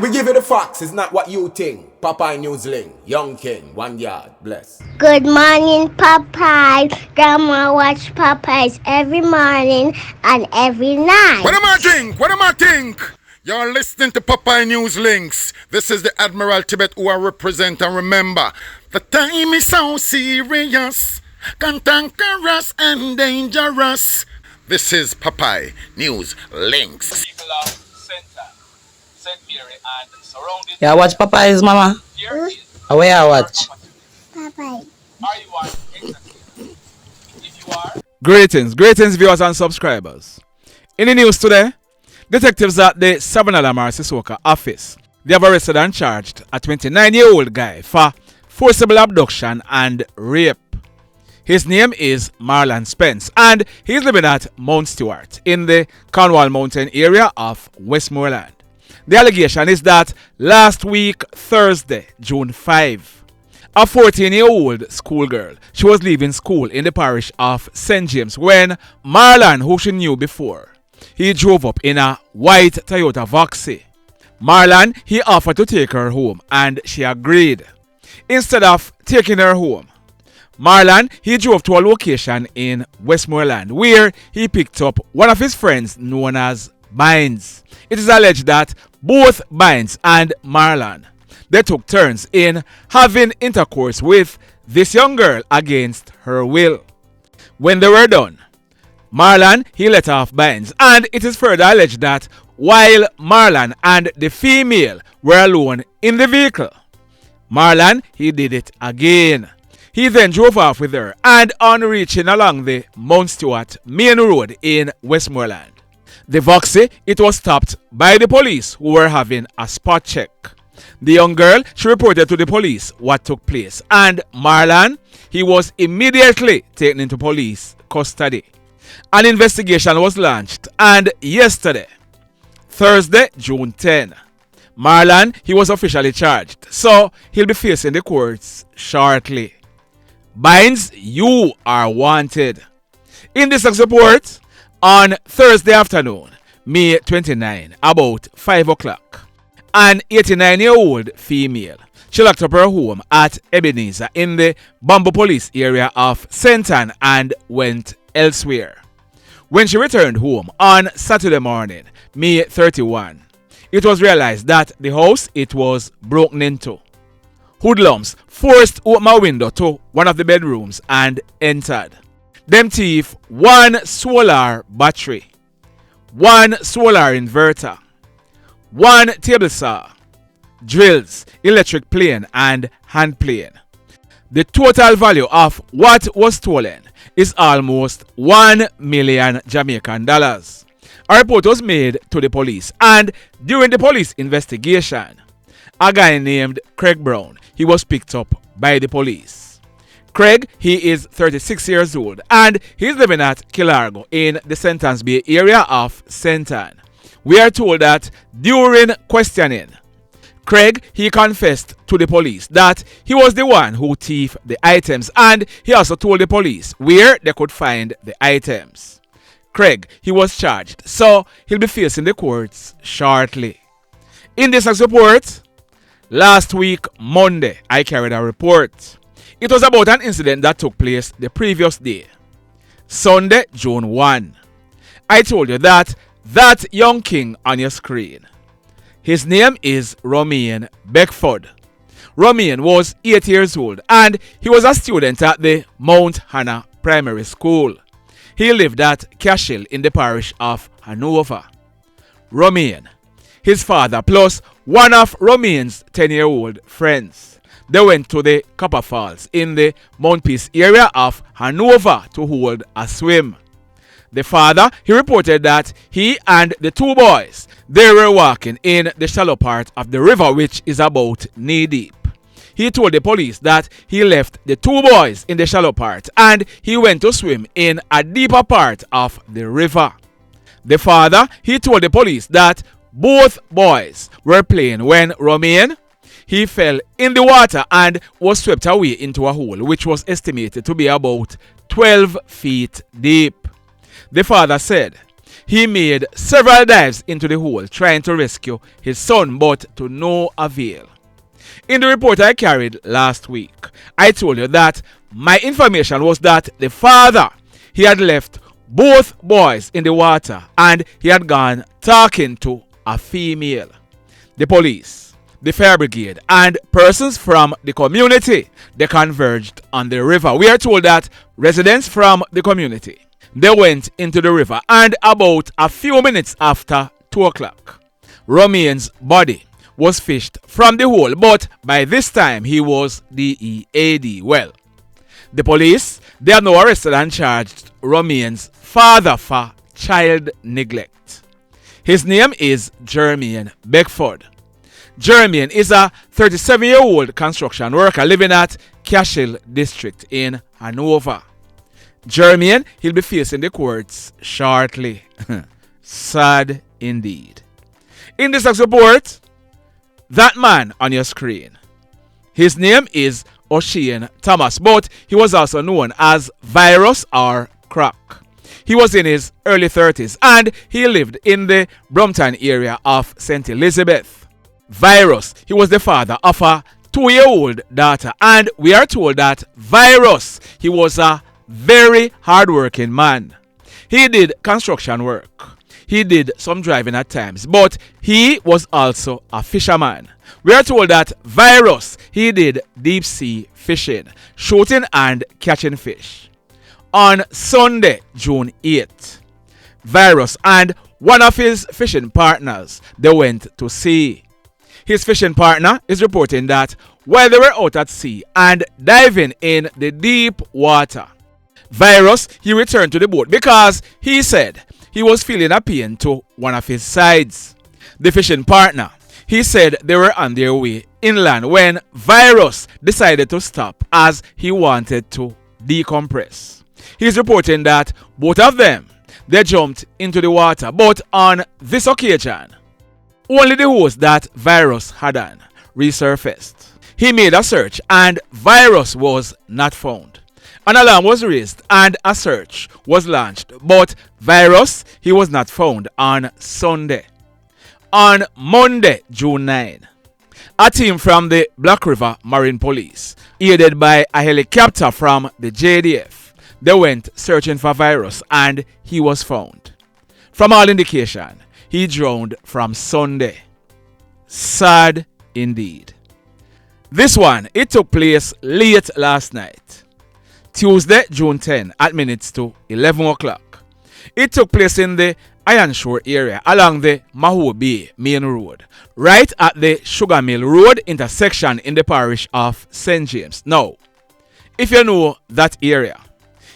We give you the facts, it's not what you think. Popeye Newsling, Young King, 1 yard, bless. Good morning, Popeye. Grandma watch Popeyes every morning and every night. What am I think? What am I think? You're listening to Popeye News Links. This is the Admiral Tibet who I represent, and remember, the time is so serious, cantankerous and dangerous. This is Popeye News Links. People of Center, St. Mary and surrounding. Yeah, watch Popeyes, mama. Here is Where I watch? Popeye. are you on exactly? If you are, Greetings viewers and subscribers. In the news today, detectives at the Sabanalamar Sissoko office, they have arrested and charged a 29-year-old guy for forcible abduction and rape. His name is Marlon Spence and he's living at Mount Stewart in the Cornwall Mountain area of Westmoreland. The allegation is that last week, Thursday, June 5, a 14-year-old schoolgirl, she was leaving school in the parish of St. James when Marlon, who she knew before, he drove up in a white Toyota Voxy. Marlon, he offered to take her home and she agreed. Instead of taking her home, Marlon, he drove to a location in Westmoreland where he picked up one of his friends known as Bynes. It is alleged that both Bynes and Marlon, they took turns in having intercourse with this young girl against her will. When they were done, Marlon, he let off Bynes, and it is further alleged that while Marlon and the female were alone in the vehicle, Marlon, he did it again. He then drove off with her, and on reaching along the Mount Stewart main road in Westmoreland, the Voxy, it was stopped by the police who were having a spot check. The young girl, she reported to the police what took place, and Marlon, he was immediately taken into police custody. An investigation was launched, and yesterday, Thursday, June 10, Marlon, he was officially charged, so he'll be facing the courts shortly. Bynes, you are wanted. In this report, on Thursday afternoon, May 29, about 5 o'clock, an 89-year-old female, she locked up her home at Ebenezer in the Bamboo Police area of St. Ann and went elsewhere. When she returned home on Saturday morning, May 31, it was realized that the house, it was broken into. Hoodlums forced open a window to one of the bedrooms and entered. Them thief one solar battery, one solar inverter, one table saw, drills, electric plane and hand plane. The total value of what was stolen is almost 1 million Jamaican dollars. A report was made to the police, and during the police investigation, a guy named Craig Brown, he was picked up by the police. Craig, he is 36 years old and he's living at KlLL in the St. Anne's Bay area of St. Anne. We are told that during questioning, Craig, he confessed to the police that he was the one who thieved the items, and he also told the police where they could find the items. Craig, he was charged, so he'll be facing the courts shortly. In this report, last week, Monday, I carried a report. It was about an incident that took place the previous day, Sunday, June 1. I told you that young king on your screen, his name is Romaine Beckford. Romaine was 8 years old and he was a student at the Mount Hannah Primary School. He lived at Cashel in the parish of Hanover. Romaine, his father, plus one of Romaine's 10-year-old friends, they went to the Copper Falls in the Mount Peace area of Hanover to hold a swim. The father, he reported that he and the two boys, they were walking in the shallow part of the river, which is about knee deep. He told the police that he left the two boys in the shallow part and he went to swim in a deeper part of the river. The father, he told the police that both boys were playing when Romaine, he fell in the water and was swept away into a hole which was estimated to be about 12 feet deep. The father said He made several dives into the hole trying to rescue his son, but to no avail. In the report I carried last week, I told you that my information was that the father, he had left both boys in the water and he had gone talking to a female. The police, the fire brigade, and persons from the community, they converged on the river. We are told that residents from the community, they went into the river, and about a few minutes after 2 o'clock, Romaine's body was fished from the hole, but by this time he was DEAD. Well, the police, they have now arrested and charged Romaine's father for child neglect. His name is Jermaine Beckford. Jermaine is a 37-year-old construction worker living at KlLL district in Hanover. Jermaine, he'll be facing the courts shortly. Sad indeed. In this next report, that man on your screen, his name is Oshane Thomas, but he was also known as Virus or Croc. He was in his early 30s and he lived in the Brompton area of St. Elizabeth. Virus, he was the father of a 2-year-old daughter, and we are told that Virus, he was a very hardworking man. He did construction work. He did some driving at times, but he was also a fisherman. We are told that Virus, he did deep sea fishing, shooting and catching fish. On Sunday, June 8th, Virus and one of his fishing partners, they went to sea. His fishing partner is reporting that while they were out at sea and diving in the deep water, Virus, he returned to the boat because he said he was feeling a pain to one of his sides. The fishing partner, he said they were on their way inland when Virus decided to stop as he wanted to decompress. He's reporting that both of them, they jumped into the water, but on this occasion, only the hose that Virus had on resurfaced. He made a search and Virus was not found. An alarm was raised and a search was launched, but Virus, he was not found on Sunday. On Monday, June 9, a team from the Black River Marine Police, aided by a helicopter from the JDF, they went searching for Virus and he was found. From all indication, he drowned from Sunday. Sad indeed. This one, it took place late last night. Tuesday, June 10 at minutes to 11 o'clock. It took place in the Iron Shore area along the Mahou Bay main road, right at the Sugar Mill Road intersection in the parish of St. James. Now, if you know that area,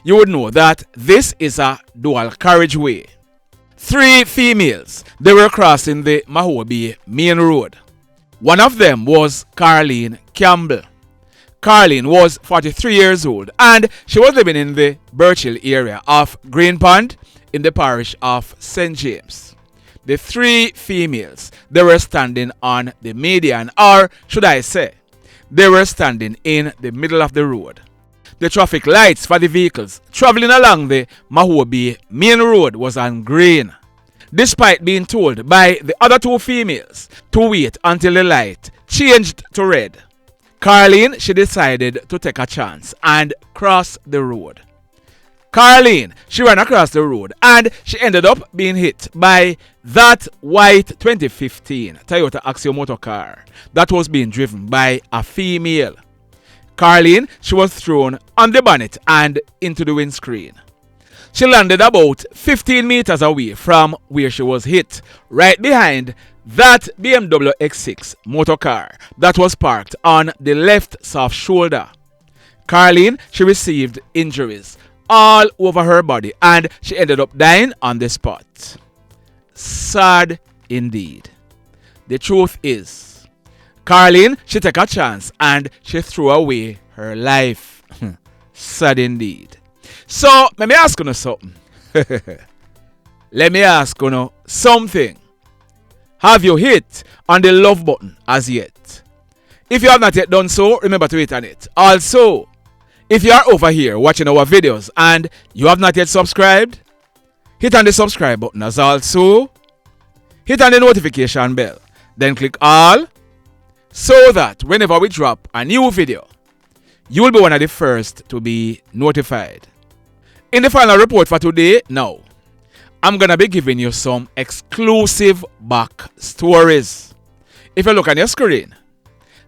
you would know that this is a dual carriageway. 3 females, they were crossing the Mahou Bay main road. One of them was Carleen Campbell. Carleen was 43 years old and she was living in the Birchill area of Green Pond in the parish of St. James. The 3 females, they were standing on the median, or should I say, they were standing in the middle of the road. The traffic lights for the vehicles traveling along the Mahou Bay main road was on green. Despite being told by the other 2 females to wait until the light changed to red, Carleen, she decided to take a chance and cross the road. Carleen, she ran across the road and she ended up being hit by that white 2015 Toyota Axio motor car that was being driven by a female. Carleen, she was thrown on the bonnet and into the windscreen. She landed about 15 meters away from where she was hit, right behind that BMW X6 motor car that was parked on the left soft shoulder. Carleen, she received injuries all over her body and she ended up dying on the spot. Sad indeed. The truth is, Carleen, she took a chance and she threw away her life. Sad indeed. So, let me ask you something. Let me ask you something. Have you hit on the love button as yet? If you have not yet done so, remember to hit on it. Also, if you are over here watching our videos and you have not yet subscribed, Hit on the subscribe button as also. Hit on the notification bell. Then click all so that whenever we drop a new video, you will be one of the first to be notified. In the final report for today, now, I'm going to be giving you some exclusive back stories. If you look on your screen,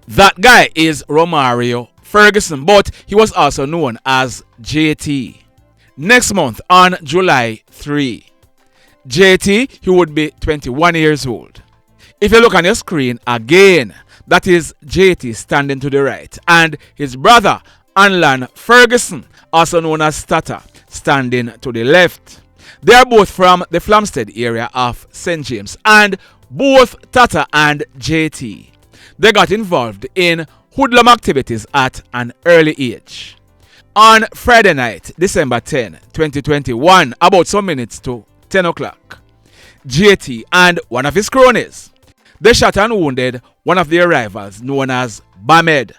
that guy is Romario Ferguson, but he was also known as JT. Next month on July 3, JT, he would be 21 years old. If you look on your screen again, that is JT standing to the right, and his brother Anlan Ferguson, also known as Tata, standing to the left. They are both from the Flamstead area of St. James, and both Tata and JT, they got involved in hoodlum activities at an early age. On Friday night, December 10, 2021, about some minutes to 10 o'clock, JT and one of his cronies, they shot and wounded one of their rivals known as Bamed.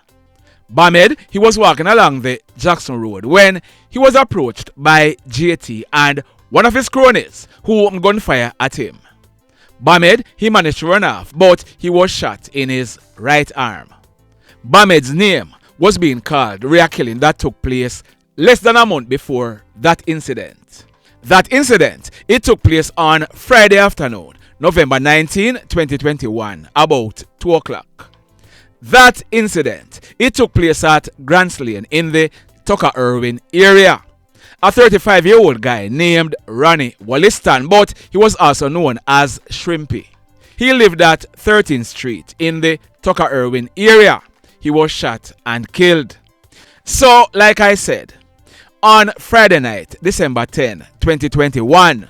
Bamed, he was walking along the Jackson Road when he was approached by JT and one of his cronies who opened gunfire at him. Bamed, he managed to run off, but he was shot in his right arm. Bamed's name was being called rear killing that took place less than a month before that incident. That incident, it took place on Friday afternoon, November 19, 2021, about 2 o'clock. That incident, it took place at Grants Lane in the Tucker Irwin area. A 35-year-old guy named Ronnie Walliston, but he was also known as Shrimpy. He lived at 13th Street in the Tucker Irwin area. He was shot and killed. So, like I said, on Friday night, December 10, 2021,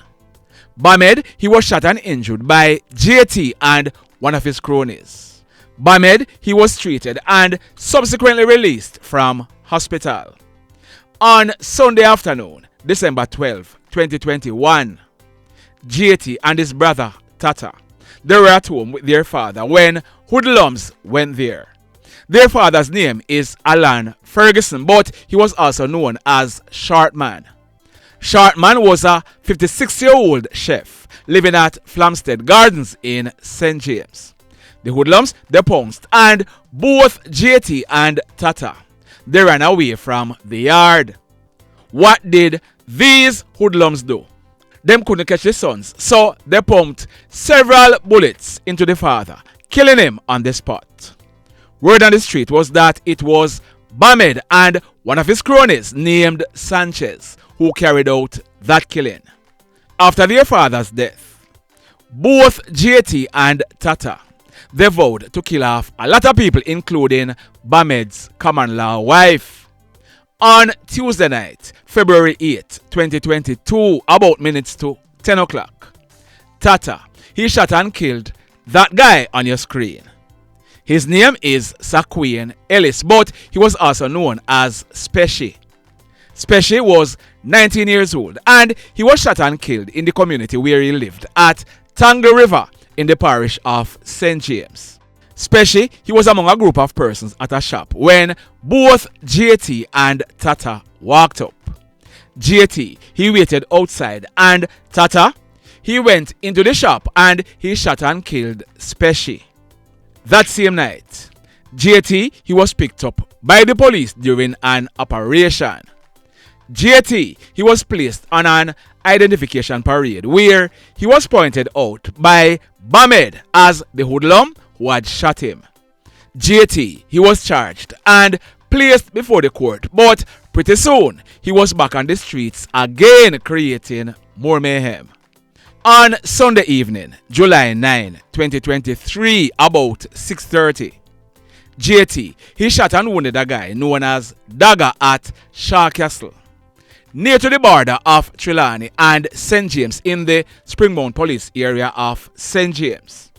Bamed, he was shot and injured by JT and one of his cronies. Bamed, he was treated and subsequently released from hospital. On Sunday afternoon, December 12, 2021, JT and his brother Tata, they were at home with their father when hoodlums went there. Their father's name is Anlan Ferguson, but he was also known as Shortman. Shortman was a 56-year-old chef living at Flamstead Gardens in St. James. The hoodlums, they pounced, and both JT and Tata, they ran away from the yard. What did these hoodlums do? Them couldn't catch the sons, so they pumped several bullets into the father, killing him on the spot. Word on the street was that it was Bamed and one of his cronies named Sanchez who carried out that killing. After their father's death, both JT and Tata, they vowed to kill off a lot of people, including Bamed's common-law wife. On Tuesday night, February 8, 2022, about minutes to 10 o'clock, Tata, he shot and killed that guy on your screen. His name is Saquain Ellis, but he was also known as Specie. Specie was 19 years old and he was shot and killed in the community where he lived at Tangle River in the parish of St. James. Specie, he was among a group of persons at a shop when both JT and Tata walked up. JT, he waited outside, and Tata, he went into the shop and he shot and killed Specie. That same night, JT, he was picked up by the police during an operation. JT, he was placed on an identification parade where he was pointed out by Bamed as the hoodlum who had shot him. JT, he was charged and placed before the court, but pretty soon he was back on the streets again, creating more mayhem. On Sunday evening, July 9, 2023, about 6:30, JT, he shot and wounded a guy known as Dagga at Shaw Castle, near to the border of Trelawney and St. James in the Springmount Police area of St. James.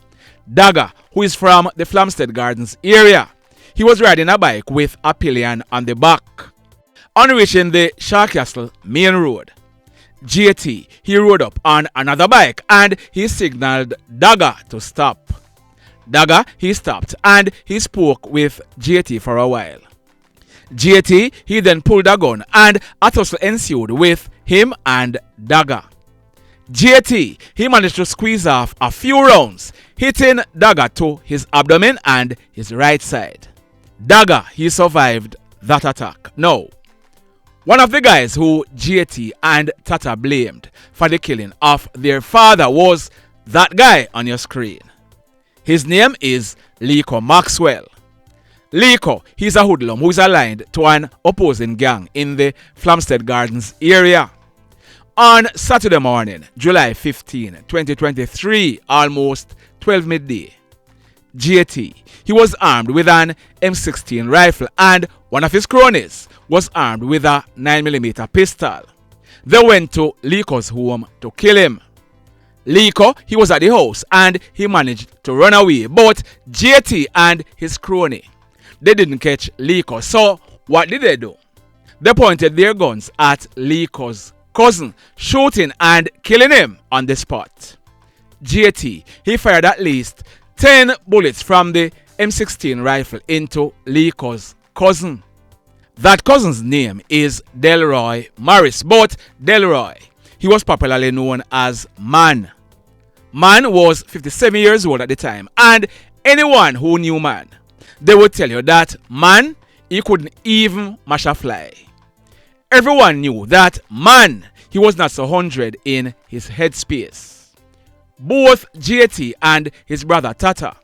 Dagga, who is from the Flamstead Gardens area, he was riding a bike with a pillion on the back. On reaching the Shaw Castle main road, JT, he rode up on another bike and he signaled Dagga to stop. Dagga, he stopped and he spoke with JT for a while. JT, he then pulled a gun and a tussle ensued with him and Dagga. JT, he managed to squeeze off a few rounds, hitting Dagga to his abdomen and his right side. Dagga, he survived that attack. Now, one of the guys who JT and Tata blamed for the killing of their father was that guy on your screen. His name is Lico Maxwell. Lico, he's a hoodlum who is aligned to an opposing gang in the Flamstead Gardens area. On Saturday morning, July 15, 2023, almost 12 midday, JT, he was armed with an M16 rifle and one of his cronies was armed with a 9mm pistol. They went to Lico's home to kill him. Lico, he was at the house and he managed to run away, but JT and his crony, they didn't catch Lico. So what did they do? They pointed their guns at Lico's cousin, shooting and killing him on the spot. JT, he fired at least 10 bullets from the M16 rifle into Lico's cousin. That cousin's name is Delroy Morris, but Delroy, he was popularly known as Man. Man was 57 years old at the time, and anyone who knew Man, they would tell you that Man, he couldn't even mash a fly. Everyone knew that Man, he was not so 100 in his headspace. Both JT and his brother Tata,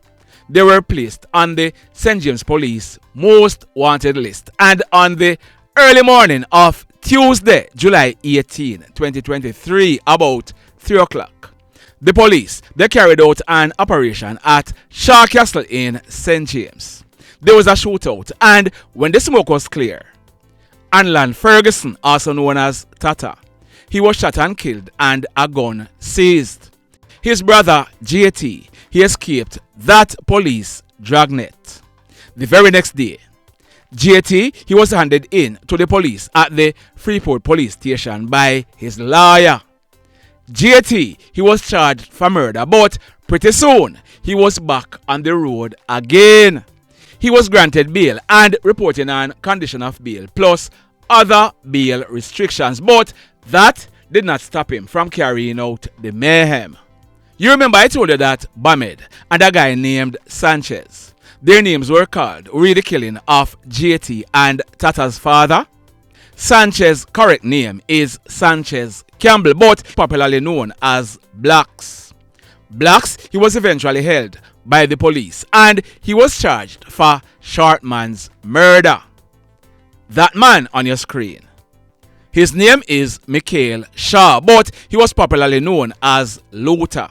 they were placed on the St. James Police Most Wanted list. And on the early morning of Tuesday, July 18, 2023, about 3 o'clock, the police, they carried out an operation at Shaw Castle in St. James. There was a shootout, and when the smoke was clear, Anlan Ferguson, also known as Tata, he was shot and killed and a gun seized. His brother JT, he escaped that police dragnet. The very next day, JT, he was handed in to the police at the Freeport police station by his lawyer. JT, he was charged for murder, but pretty soon he was back on the road again. He was granted bail and reporting on condition of bail plus other bail restrictions, but that did not stop him from carrying out the mayhem. You remember I told you that Bamed and a guy named Sanchez, their names were called with the killing of JT and Tata's father? Sanchez's correct name is Sanchez Campbell, but popularly known as Blacks. Blacks, he was eventually held by the police and he was charged for Shortman's murder. That man on your screen, his name is Mikhail Shaw, but he was popularly known as Luther.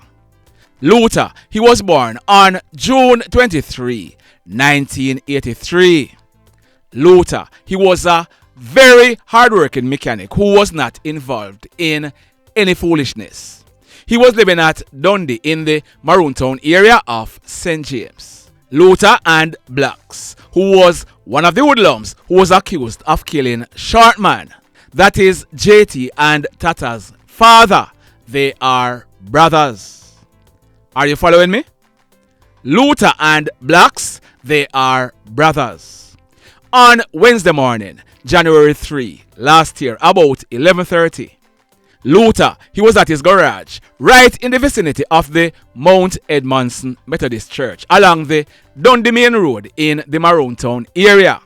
Luther, he was born on June 23, 1983. Luther, he was a very hardworking mechanic who was not involved in any foolishness. He was living at Dundee in the Maroontown area of St. James. Luther and Blacks, who was one of the hoodlums who was accused of killing Shortman, that is JT and Tata's father, they are brothers. Are you following me? Luther and Blacks, they are brothers. On Wednesday morning, January 3, last year, about 11:30, Luther, he was at his garage, right in the vicinity of the Mount Edmondson Methodist Church, along the Dundee Main Road in the Maroontown area.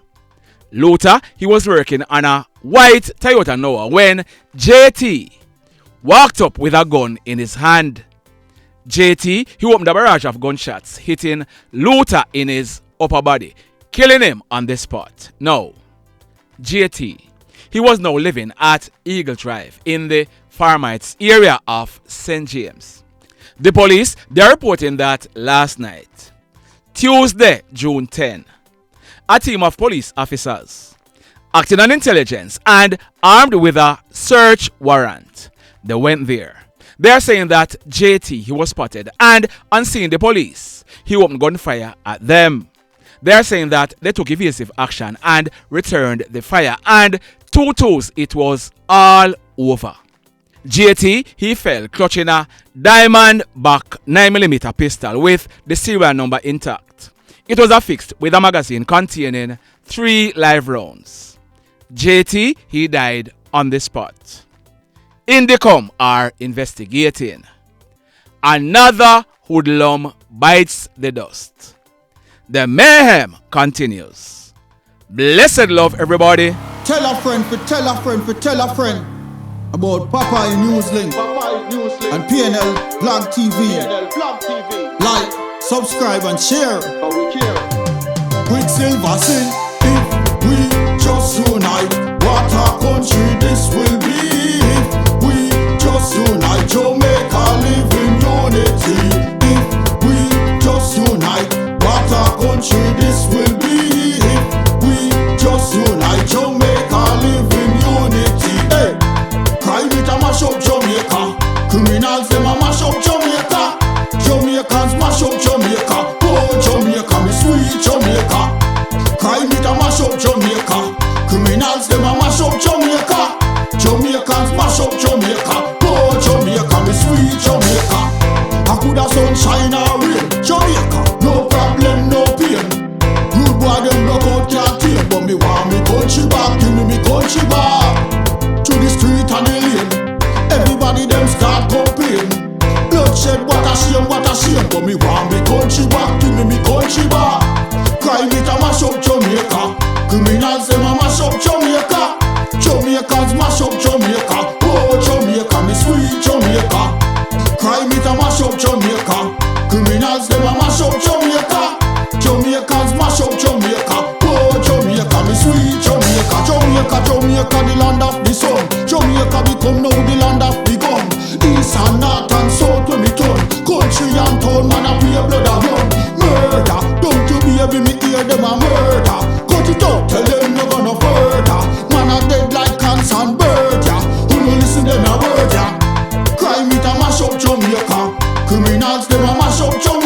Luther, he was working on a white Toyota Noah when JT walked up with a gun in his hand. JT, he opened a barrage of gunshots, hitting Luther in his upper body, killing him on the spot. Now, JT, he was now living at Eagle Drive in the Farmites area of St. James. The police, they are reporting that last night, Tuesday, June 10, a team of police officers, acting on intelligence and armed with a search warrant, they went there. They are saying that JT, he was spotted, and on seeing the police, he opened gunfire at them. They are saying that they took evasive action and returned the fire, and 2-2, it was all over. JT, he fell clutching a diamond back 9mm pistol with the serial number intact. It was affixed with a magazine containing 3 live rounds. JT, he died on the spot. Indicom are investigating. Another hoodlum bites the dust. The mayhem continues. Blessed love, everybody. Tell a friend for tell a friend for tell a friend about Popeye Newslink and PNL Blog TV. Like, subscribe and share. Quicksilver sin if we just unite. What a country this will be if we just unite. Jamaica live in unity if we just unite. What a country this will be if we just unite. Jamaica live in unity. Hey, crime it a mash up Jamaica. Criminals them a mash up Jamaica. Jamaicans mash up Jamaica. Oh Jamaica, me sweet Jamaica. Crime it a mash up Jamaica. Criminals them a mash up Jamaica. Jamaicans mash up Jamaica. Oh Jamaica, me sweet Jamaica. I coulda sunshine or rain. Jamaica, no problem, no pain. Rude boy them knock out can't tame, but me want me country back. Give me country back. To the street and the lane. Everybody them start complain. Bloodshed, what a shame, but me want me country back. Give me country back. Crime it a mash up Jamaica. Criminals them a mash up Jamaica. Jamaicans mash up Jamaica. Oh Jamaica, me sweet Jamaica. Crime it a mash up Jamaica. Criminals them a mash up Jamaica. Jamaicans mash up Jamaica. Oh Jamaica, me sweet Jamaica. Jamaica, the land of the sun. Jamaica become now the land of the gun. East and north and south when me turn. Country and town, man a pay blood a run. Murder, don't you baby me hear them a murder. Cut it out, tell them no gonna further. Man a dead like cans and bird, yeah. Who no listen them a word, yeah. Crime it a mash up Jamaica. Criminals them a mash up Jamaica.